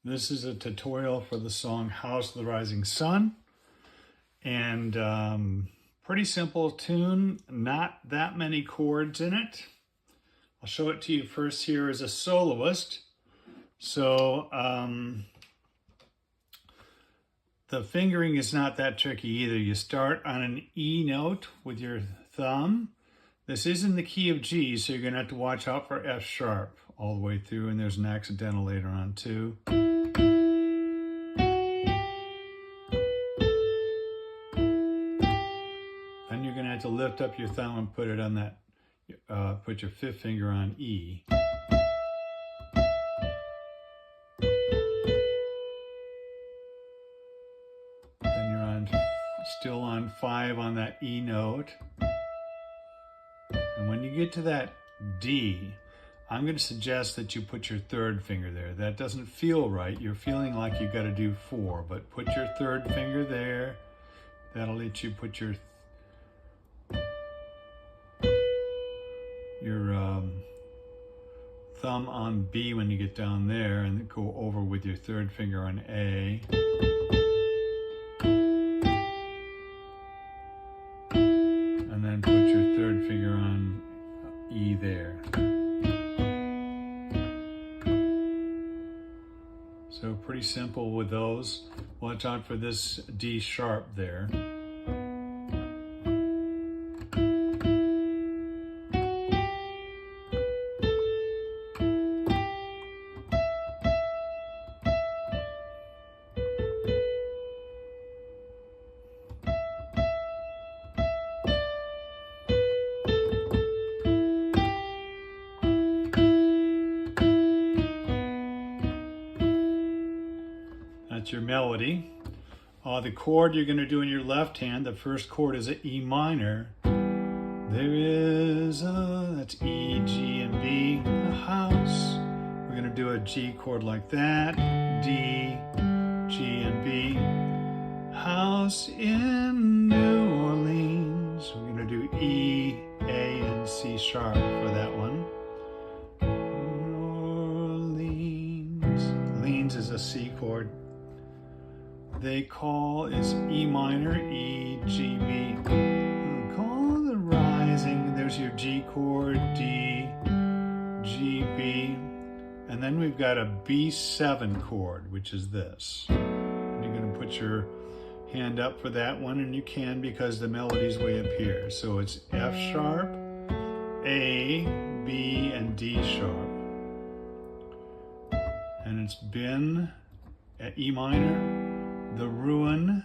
This is a tutorial for the song House of the Rising Sun, and pretty simple tune, not that many chords in it. I'll show it to you first here as a soloist. So the fingering is not that tricky either. You start on an E note with your thumb. This is in the key of G, so you're going to have to watch out for F sharp all the way through, and there's an accidental later on too. Then you're going to have to lift up your thumb and put it on that, put your fifth finger on E. Then you're still on 5 on that E note. And when you get to that D, I'm going to suggest that you put your third finger there. That doesn't feel right. You're feeling like you've got to do 4, but put your third finger there. That'll let you put your thumb on B when you get down there, and go over with your third finger on A. And then put your third finger on E there. So pretty simple with those. Watch out for this D sharp there. That's your melody. The chord you're going to do in your left hand, the first chord is an E minor. There is that's E, G, and B, a house. We're going to do a G chord like that, D, G, and B. House in New Orleans. We're going to do E, A, and C sharp for that one. New Orleans. Leans is a C chord. They call is E minor, E, G, B. Call the rising. There's your G chord, D, G, B. And then we've got a B7 chord, which is this. And you're going to put your hand up for that one, and you can because the melody's way up here. So it's F sharp, A, B, and D sharp. And it's been at E minor, the ruin,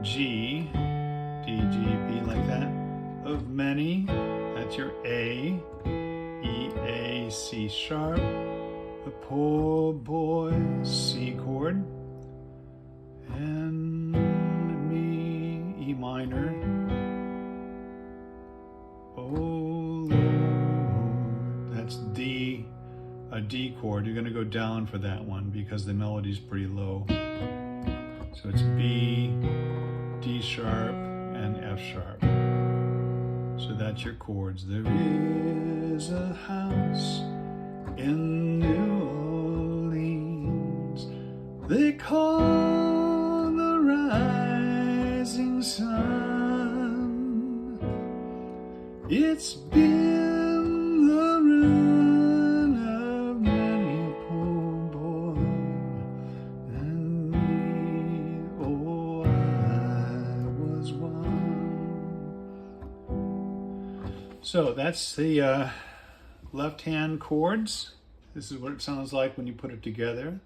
G, D, G, B, like that, of many, that's your A, E, A, C sharp, the poor boy, C chord, and me, E minor, oh Lord, that's D, a D chord. You're going to go down for that one because the melody's pretty low. So it's B, D sharp, and F sharp. So that's your chords. There is a house in New Orleans. They call the rising sun. It's been the ruin of many a poor boy. So that's the left hand chords. This is what it sounds like when you put it together.